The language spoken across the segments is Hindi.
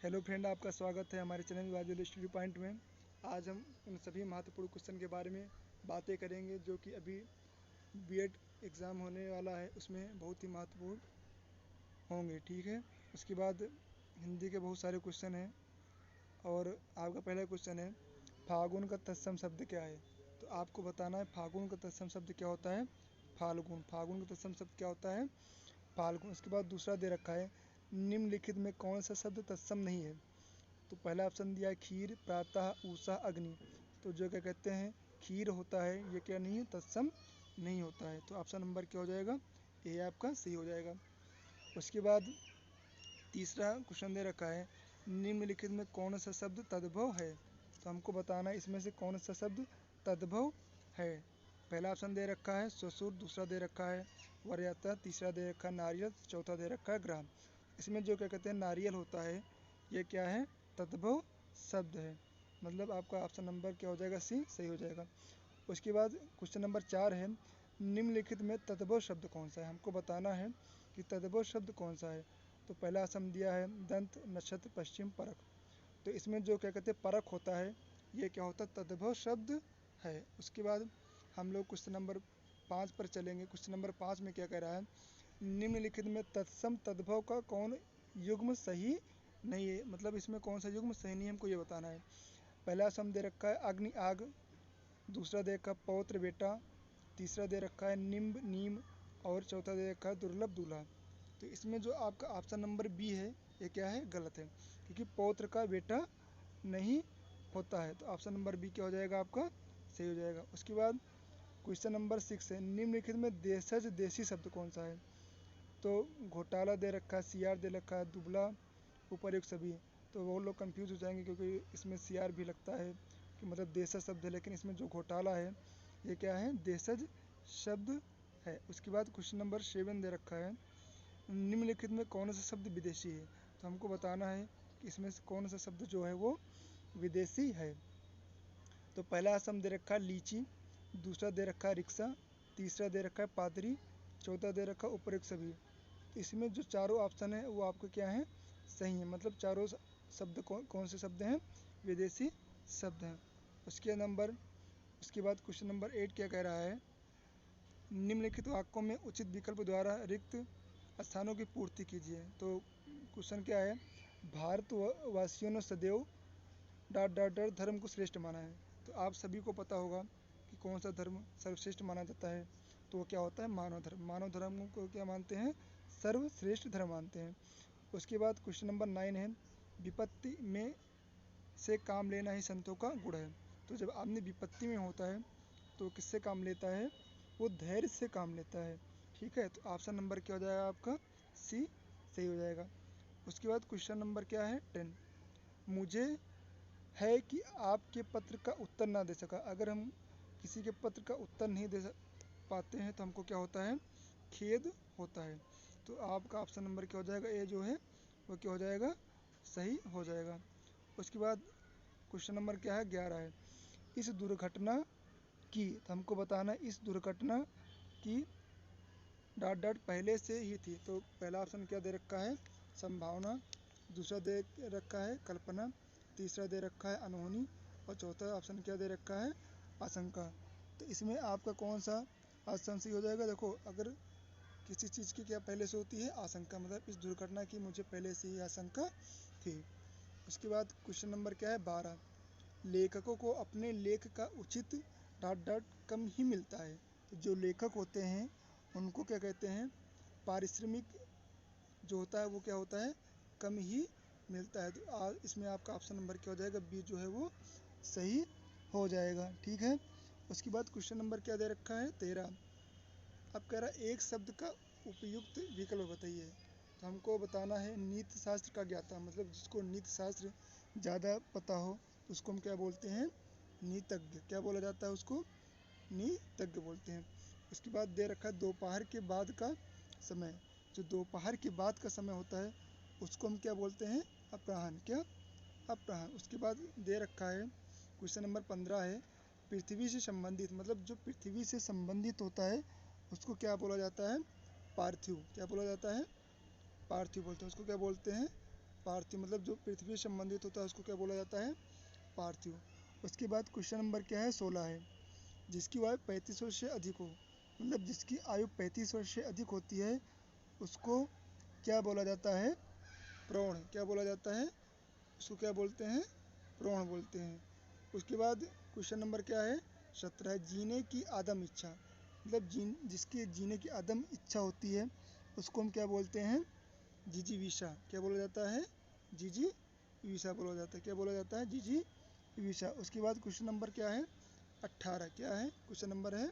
हेलो फ्रेंड, आपका स्वागत है हमारे चैनल वाजुअल स्टडी पॉइंट में। आज हम उन सभी महत्वपूर्ण क्वेश्चन के बारे में बातें करेंगे जो कि अभी बीएड एग्ज़ाम होने वाला है, उसमें बहुत ही महत्वपूर्ण होंगे। ठीक है, उसके बाद हिंदी के बहुत सारे क्वेश्चन हैं और आपका पहला क्वेश्चन है, फाल्गुन का तत्सम शब्द क्या है? तो आपको बताना है फाल्गुन का तत्सम शब्द क्या होता है। फाल्गुन फाल्गुन का तत्सम शब्द क्या होता है? फाल्गुन। उसके बाद दूसरा दे रखा है, निम्नलिखित में कौन सा शब्द तत्सम नहीं है? तो पहला ऑप्शन दिया है खीर, प्रातः, उषा, अग्नि। तो जो क्या कहते हैं खीर होता है, ये क्या नहीं है, तत्सम नहीं होता है। तो ऑप्शन नंबर क्या हो जाएगा? ए आपका सही हो जाएगा। उसके बाद तीसरा क्वेश्चन दे रखा है, निम्नलिखित में कौन सा शब्द तद्भव है? तो हमको बताना है इसमें से कौन सा शब्द तद्भव है। पहला ऑप्शन दे रखा है ससुर, दूसरा दे रखा है वरीयता, तीसरा दे रखा है नारियल, चौथा दे रखा है ग्राम। इसमें जो क्या कहते हैं नारियल होता है, ये क्या है, तद्भव शब्द है। मतलब आपका ऑप्शन नंबर क्या हो जाएगा? सी सही हो जाएगा। उसके बाद क्वेश्चन नंबर 4 है, निम्नलिखित में तद्भव शब्द कौन सा है? हमको बताना है कि तद्भव शब्द कौन सा है। तो पहला ऑप्शन दिया है दंत, नक्षत्र, पश्चिम, परख। तो इसमें जो क्या कहते हैं परख होता है, ये क्या होता है, तद्भव शब्द है। उसके बाद हम लोग क्वेश्चन नंबर 5 पर चलेंगे। क्वेश्चन नंबर 5 में क्या कह रहा है, निम्नलिखित में तत्सम तद्भव का कौन युग्म सही नहीं है? मतलब इसमें कौन सा युग्म सही नहीं है, हमको ये बताना है। पहला सम दे रखा है अग्नि, आग, दूसरा दे रखा है पौत्र, बेटा, तीसरा दे रखा है निम्ब, नीम, और चौथा दे रखा है दुर्लभ, दूल्हा। तो इसमें जो आपका ऑप्शन नंबर बी है, ये क्या है, गलत है, क्योंकि पौत्र का बेटा नहीं होता है। तो ऑप्शन नंबर बी क्या हो जाएगा आपका? सही हो जाएगा। उसके बाद क्वेश्चन नंबर 6 है, निम्नलिखित में देशज देसी शब्द कौन सा है? तो घोटाला दे रखा है, सीआर दे रखा है, दुबला, उपर्युक्त सभी। तो वो लोग कंफ्यूज हो जाएंगे क्योंकि इसमें सीआर भी लगता है कि मतलब देशज शब्द है, लेकिन इसमें जो घोटाला है ये क्या है, देशज शब्द है। उसके बाद क्वेश्चन नंबर 7 दे रखा है, निम्नलिखित में कौन सा शब्द विदेशी है? तो हमको बताना है कि इसमें से कौन सा शब्द जो है वो विदेशी है। तो पहला असम दे रखा है लीची, दूसरा दे रखा है रिक्शा, तीसरा दे रखा है पादरी, चौथा दे रखा है उपयुक्त सभी। तो इसमें जो चारों ऑप्शन है वो आपके क्या है, सही है। मतलब चारों शब्द कौन से शब्द हैं, विदेशी शब्द हैं। उसके बाद क्वेश्चन नंबर 8 क्या कह रहा है, निम्नलिखित वाक्यों में उचित विकल्प द्वारा रिक्त स्थानों की पूर्ति कीजिए। तो क्वेश्चन क्या है, भारतवासियों ने सदैव ... धर्म को श्रेष्ठ माना है। तो आप सभी को पता होगा कि कौन सा धर्म सर्वश्रेष्ठ माना जाता है। तो वो क्या होता है, मानव धर्म। मानव धर्म को क्या मानते हैं, सर्वश्रेष्ठ धर्म मानते हैं। उसके बाद क्वेश्चन नंबर 9 है, विपत्ति में से काम लेना ही संतों का गुण है। तो जब आदमी विपत्ति में होता है तो किससे काम लेता है, वो धैर्य से काम लेता है। ठीक है, तो ऑप्शन नंबर क्या हो जाएगा आपका? सी सही हो जाएगा। उसके बाद क्वेश्चन नंबर क्या है, 10, मुझे है कि आपके पत्र का उत्तर ना दे सका। अगर हम किसी के पत्र का उत्तर नहीं दे पाते हैं तो हमको क्या होता है, खेद होता है। तो आपका ऑप्शन नंबर क्या हो जाएगा, ए जो है वो क्या हो जाएगा, सही हो जाएगा। उसके बाद क्वेश्चन नंबर क्या है, 11 है, इस दुर्घटना की, तो हमको बताना है इस दुर्घटना की ... पहले से ही थी। तो पहला ऑप्शन क्या दे रखा है, संभावना, दूसरा दे रखा है कल्पना, तीसरा दे रखा है अनहोनी, और चौथा ऑप्शन क्या दे रखा है, आशंका। तो इसमें आपका कौन सा ऑप्शन सही हो जाएगा? देखो, अगर किसी चीज़ की क्या पहले से होती है, आशंका, मतलब इस दुर्घटना की मुझे पहले से ही आशंका थी। उसके बाद क्वेश्चन नंबर क्या है, 12, लेखकों को अपने लेख का उचित ... कम ही मिलता है। तो जो लेखक होते हैं उनको क्या कहते हैं, पारिश्रमिक जो होता है वो क्या होता है, कम ही मिलता है। तो इसमें आपका ऑप्शन नंबर क्या हो जाएगा, बी जो है वो सही हो जाएगा। ठीक है। उसके बाद क्वेश्चन नंबर क्या दे रखा है, 13, अब कह रहा है एक शब्द का उपयुक्त विकल्प बताइए। तो हमको बताना है नीति शास्त्र का ज्ञाता, मतलब जिसको नीति शास्त्र ज़्यादा पता हो तो उसको हम क्या बोलते हैं, नीतज्ञ। क्या बोला जाता है उसको, नीतज्ञ बोलते हैं। उसके बाद दे रखा है दोपहर के बाद का समय। जो दोपहर के बाद का समय होता है उसको हम क्या बोलते हैं, अपराह्न। क्या, अपराह्न। उसके बाद दे रखा है क्वेश्चन नंबर 15 है, पृथ्वी से संबंधित, मतलब जो पृथ्वी से संबंधित होता है उसको क्या बोला जाता है, पार्थिव। क्या बोला जाता है, पार्थिव बोलते हैं उसको, क्या बोलते हैं, पार्थिव, मतलब जो पृथ्वी से संबंधित होता है उसको क्या बोला जाता है? पार्थिव। उसके बाद क्वेश्चन नंबर क्या है? 16 है। जिसकी आयु 35 वर्ष से अधिक हो, मतलब जिसकी आयु 35 वर्ष से अधिक होती है उसको क्या बोला जाता है? प्रौढ़। क्या बोला जाता है? उसको क्या बोलते हैं? प्रौढ़ बोलते हैं। उसके बाद क्वेश्चन नंबर क्या है? 17 है। जीने की आदम इच्छा, मतलब जिसकी जीने की आदम इच्छा होती है उसको हम क्या बोलते हैं? जिजीविषा। क्या बोला जाता है? जिजीविषा बोला जाता है। क्या बोला जाता है? जिजीविषा। उसके बाद क्वेश्चन नंबर क्या है? 18। क्या है? क्वेश्चन नंबर है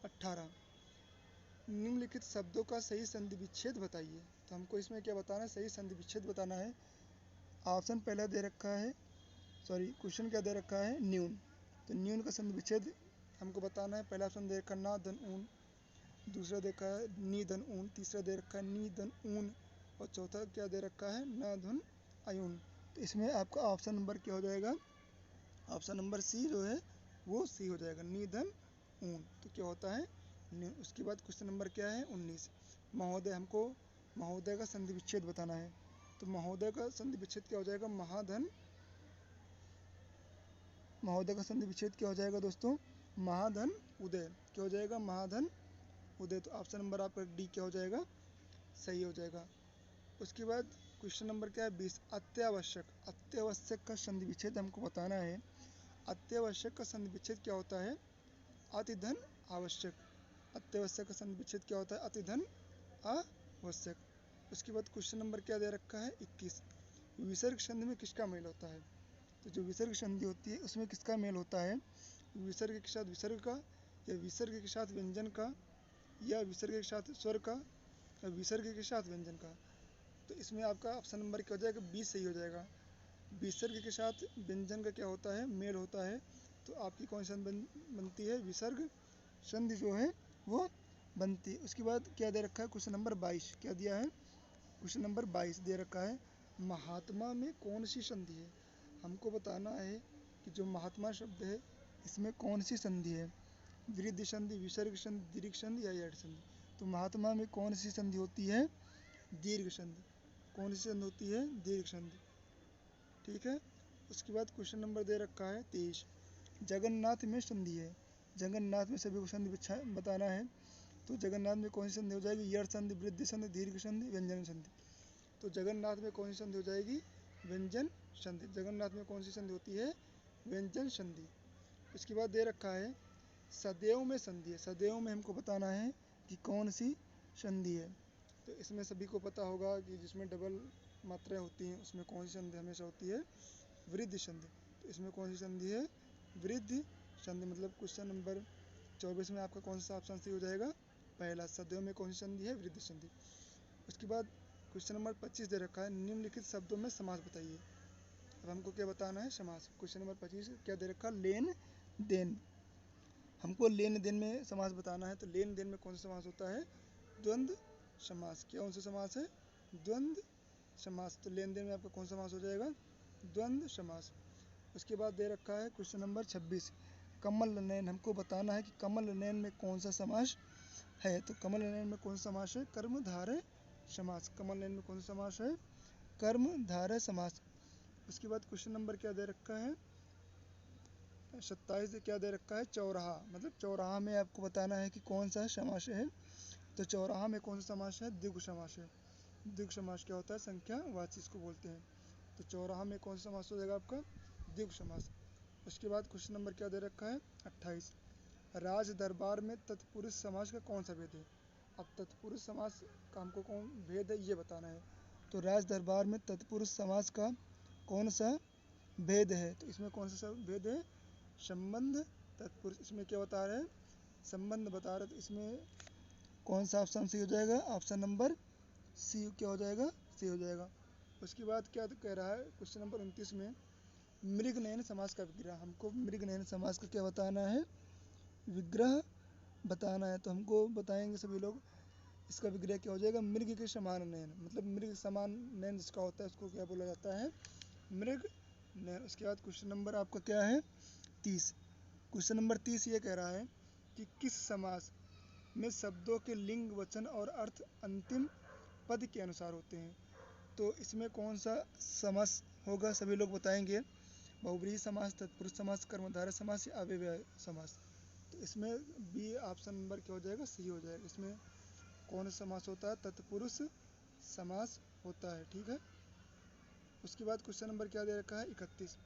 18। निम्नलिखित शब्दों का सही संधि विच्छेद बताइए। तो हमको इसमें क्या बताना है? सही संधि विच्छेद बताना है। ऑप्शन पहला दे रखा है, सॉरी क्वेश्चन क्या दे रखा है? न्यून। तो न्यून का संधि विच्छेद हमको बताना है। पहला ऑप्शन दे रखा है ना धन ऊन, दूसरा देखा है नी धन ऊन, तीसरा दे रखा है नी धन ऊन, और चौथा क्या दे रखा है? न धन अयून। तो इसमें आपका ऑप्शन नंबर क्या हो जाएगा? ऑप्शन नंबर सी जो है वो सी हो जाएगा, नी धन ऊन। तो क्या होता है? न्यून। उसके बाद क्वेश्चन नंबर क्या है? 19। महोदय। हमको महोदय का संधि विच्छेद बताना है। तो महोदय का संधि विच्छेद क्या हो जाएगा? महाधन। महोदय का संधि विच्छेद क्या हो जाएगा दोस्तों? महाधन उदय। क्या हो जाएगा? महाधन उदय। तो ऑप्शन नंबर आपका डी क्या हो जाएगा? सही हो जाएगा। उसके बाद क्वेश्चन नंबर क्या है? 20। अत्यावश्यक। अत्यावश्यक का संधि विच्छेद हमको बताना है। अत्यावश्यक का संधि विच्छेद क्या होता है? अति धन आवश्यक। अत्यावश्यक का संधि विच्छेद क्या होता है? अति धन आवश्यक। उसके बाद क्वेश्चन नंबर क्या दे रखा है? 21। विसर्ग संधि में किसका मेल होता है? तो जो विसर्ग संधि होती है उसमें किसका मेल होता है? विसर्ग के साथ विसर्ग का, या विसर्ग के साथ व्यंजन का, या विसर्ग के साथ स्वर का, या विसर्ग के साथ व्यंजन का। तो इसमें आपका ऑप्शन नंबर क्या हो जाएगा? 20 सही हो जाएगा। विसर्ग के साथ व्यंजन का क्या होता है? मेल होता है। तो आपकी कौन सी संधि बनती है? विसर्ग संधि जो है वो बनती है। उसके बाद क्या दे रखा है? Question number 22। क्या दिया है? क्वेश्चन नंबर 22 दे रखा है, महात्मा में कौन सी संधि है? हमको बताना है कि जो महात्मा शब्द है इसमें कौन सी संधि है? वृद्धि संधि, विसर्ग संधि, दीर्घ संधि या यड़ संधि। तो महात्मा में कौन सी संधि होती है? दीर्घ संधि। कौन सी संधि होती है? दीर्घ संधि। ठीक है। उसके बाद क्वेश्चन नंबर दे रखा है 23। जगन्नाथ में संधि है। जगन्नाथ में सभी को संधि बताना है। तो जगन्नाथ में कौन सी संधि हो जाएगी? यड़ संधि, वृद्धि संधि, दीर्घ संधि, व्यंजन संधि। तो जगन्नाथ में कौन सी संधि हो जाएगी? व्यंजन संधि। जगन्नाथ में कौन सी संधि होती है? व्यंजन संधि। उसके बाद दे रखा है सदैव में संधि है। सदैव में हमको बताना है कि कौन सी संधि है। तो इसमें सभी को पता होगा कि जिसमें डबल मात्राएं होती हैं उसमें कौन सी संधि हमेशा होती है? वृद्धि संधि। तो इसमें कौन सी संधि है? वृद्धि संधि। मतलब क्वेश्चन नंबर 24 में आपका कौन सा ऑप्शन सही हो जाएगा? पहला। सदैव में कौन सी संधि है? वृद्धि संधि। उसके बाद क्वेश्चन नंबर 25 दे रखा है, निम्नलिखित शब्दों में समास बताइए। अब हमको क्या बताना है? समास। क्वेश्चन नंबर 25 क्या दे रखा? लेन देन। हमको लेन देन में समास बताना है। तो लेन देन में कौन सा समास होता है? द्वंद्व समास। कौन सा समास है? द्वंद्व समास। तो लेन देन में आपका कौन सा समास हो जाएगा? द्वंद्व समास। उसके बाद दे रखा है क्वेश्चन नंबर 26, कमल नयन। हमको बताना है कि कमल नयन में कौन सा समास है। तो कमल नयन में कौन सा समास है? कर्मधारय समास। कमल नयन में कौन सा समास है? कर्मधारय समास। उसके बाद क्वेश्चन नंबर क्या दे रखा है? 27 क्या दे रखा है? चौराहा। मतलब चौराहा में आपको बताना है कि कौन सा समास है। तो चौराहा में कौन सा समास है? द्विगु समास है। द्विगु समास क्या होता है? संख्यावाची इसको बोलते हैं। तो चौराहा में कौन सा समास हो जाएगा आपका? द्विगु समास। उसके बाद क्वेश्चन नंबर क्या दे रखा है? 28, राज दरबार में तत्पुरुष समास का कौन सा भेद है? अब तत्पुरुष समास का हमको कौन भेद है ये बताना है। तो राज दरबार में तत्पुरुष समास का कौन सा भेद है? तो इसमें कौन सा भेद है? संबंध तत्पुरुष। इसमें क्या बता रहे हैं? संबंध बता रहे। तो इसमें कौन सा ऑप्शन सही हो जाएगा? ऑप्शन नंबर सी क्या हो जाएगा? सी हो जाएगा। उसके बाद क्या कह रहा है? क्वेश्चन नंबर 29 में मृगनयन समास का विग्रह। हमको मृगनयन समास का क्या बताना है? विग्रह बताना है। तो हमको बताएंगे सभी लोग, इसका विग्रह क्या हो जाएगा? मृग के समान नयन। मतलब मृग समान नयन जिसका होता है उसको क्या बोला जाता है? मृग नयन। उसके बाद क्वेश्चन नंबर आपका क्या है? 30। क्वेश्चन नंबर 30 ये कह रहा है कि किस समास में शब्दों के लिंग, वचन और अर्थ अंतिम पद के अनुसार होते हैं। तो इसमें कौन सा समास होगा, सभी लोग बताएंगे। बहुब्रीहि समास, तत्पुरुष समास, कर्मधारय समास या अव्ययभाव समास। तो इसमें बी ऑप्शन नंबर क्या हो जाएगा, सही हो जाएगा। इसमें कौन सा समास होता है, तत्पुरुष समास होता है। ठीक है। उसके बाद क्वेश्चन नंबर क्या दे रखा है, 31।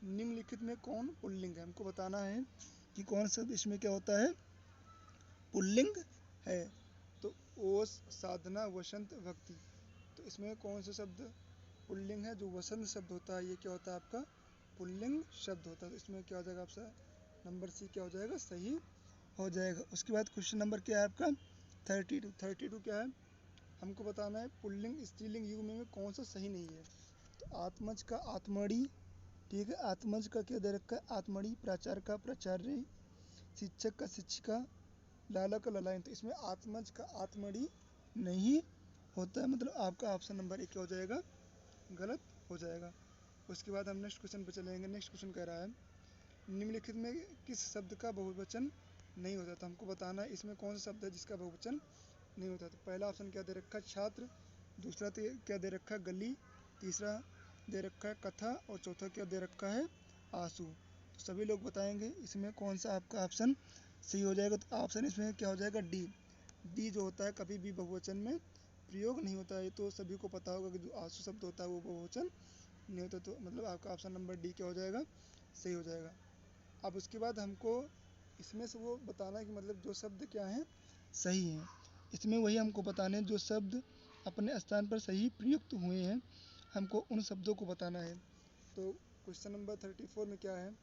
निम्नलिखित में कौन पुल्लिंग है, हमको बताना है कि कौन सा इसमें क्या होता है, पुल्लिंग है। तो ओस, साधना, वसंत, भक्ति। तो इसमें कौन सा शब्द पुल्लिंग है, जो वसंत शब्द होता है ये क्या होता है आपका पुल्लिंग शब्द होता है। तो इसमें क्या हो जाएगा आपका नंबर सी क्या हो जाएगा, सही हो जाएगा। उसके बाद क्वेश्चन नंबर क्या है आपका 32। 32 क्या है, हमको बताना है पुल्लिंग स्त्रीलिंग युग में कौन सा सही नहीं है। तो आत्मज का आत्मड़ी, ठीक है, आत्मज का क्या दे रखा है, आत्मड़ी। प्राचार्य का प्राचार्य, शिक्षक का शिक्षिका, लाला का ललायन। तो इसमें आत्मज का आत्मड़ी नहीं होता है, मतलब आपका ऑप्शन नंबर 1 क्या हो जाएगा, गलत हो जाएगा। उसके बाद हम नेक्स्ट क्वेश्चन पे चलेंगे। नेक्स्ट क्वेश्चन कह रहा है निम्नलिखित में किस शब्द का बहुवचन नहीं होता। तो हमको बताना है इसमें कौन सा शब्द है जिसका बहुवचन नहीं होता। तो पहला ऑप्शन क्या दे रखा है, छात्र। दूसरा क्या दे रखा है, गली। तीसरा दे रखा है कथा। और चौथा क्या दे रखा है, आंसू। तो सभी लोग बताएंगे इसमें कौन सा आपका ऑप्शन सही हो जाएगा। तो ऑप्शन इसमें क्या हो जाएगा, डी। डी जो होता है कभी भी बहुवचन में प्रयोग नहीं होता है। तो सभी को पता होगा कि जो आंसू शब्द होता है वो बहुवचन नहीं होता। तो मतलब आपका ऑप्शन नंबर डी क्या हो जाएगा, सही हो जाएगा। अब उसके बाद हमको इसमें से वो बताना है कि मतलब जो शब्द क्या हैं, सही हैं। इसमें वही हमको बताने हैं जो शब्द अपने स्थान पर सही प्रयुक्त हुए हैं, हमको उन शब्दों को बताना है। तो क्वेश्चन नंबर 34 में क्या है,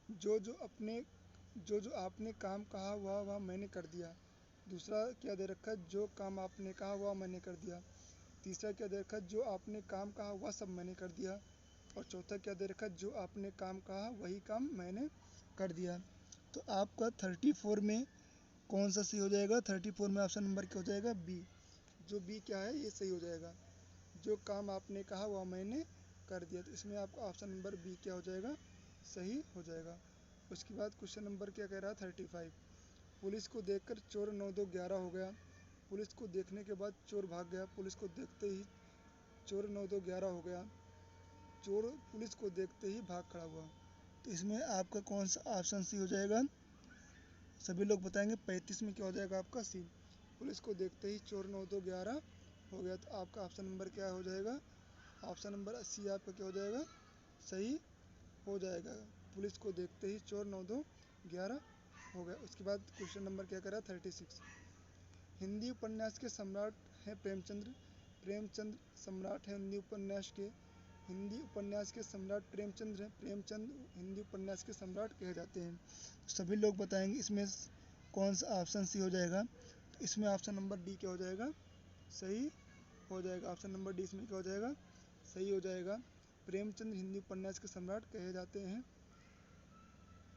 जो जो आपने काम कहा वह मैंने कर दिया। दूसरा क्या दे रखा है, जो काम आपने कहा वह मैंने कर दिया। तीसरा क्या दे रखा है, जो आपने काम कहा वह सब मैंने कर दिया। और चौथा क्या दे रखा है, जो आपने काम कहा वही काम मैंने कर दिया। तो आपका 34 में कौन सा सही हो जाएगा, 34 में ऑप्शन नंबर क्या हो जाएगा, बी। जो बी क्या है ये सही हो जाएगा, जो काम आपने कहा वह मैंने कर दिया। तो इसमें आपका ऑप्शन नंबर बी क्या हो जाएगा, सही हो जाएगा। उसके बाद क्वेश्चन नंबर क्या कह रहा है 35। पुलिस को देखकर चोर 9-2-11 हो गया। पुलिस को देखने के बाद चोर भाग गया। पुलिस को देखते ही चोर 9-2-11 हो गया। चोर पुलिस को देखते ही भाग खड़ा हुआ। तो इसमें आपका कौन सा ऑप्शन सी हो जाएगा, सभी लोग बताएंगे। 35 में क्या हो जाएगा आपका सी। पुलिस को देखते ही चोर 9-2-11 हो गया। तो आपका ऑप्शन नंबर क्या हो जाएगा, ऑप्शन नंबर सी आपका क्या हो जाएगा, सही हो जाएगा। पुलिस को देखते ही चोर 9-2-11 हो गया। उसके बाद क्वेश्चन नंबर क्या करा 36। हिंदी उपन्यास के सम्राट हैं प्रेमचंद्र। प्रेमचंद सम्राट हैं हिंदी उपन्यास के सम्राट प्रेमचंद्र हैं। प्रेमचंद हिंदी उपन्यास के सम्राट कहे जाते हैं। तो सभी लोग बताएंगे इसमें कौन सा ऑप्शन सी हो जाएगा। तो इसमें ऑप्शन नंबर डी क्या हो जाएगा, सही हो जाएगा। ऑप्शन नंबर डी इसमें क्या हो जाएगा, सही हो जाएगा। प्रेमचंद हिंदी उपन्यास के सम्राट कहे जाते हैं।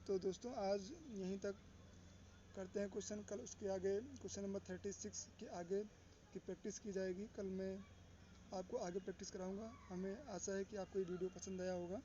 तो दोस्तों आज यहीं तक करते हैं क्वेश्चन। कल उसके आगे क्वेश्चन नंबर 36 के आगे की प्रैक्टिस की जाएगी। कल मैं आपको आगे प्रैक्टिस कराऊंगा। हमें आशा है कि आपको ये वीडियो पसंद आया होगा।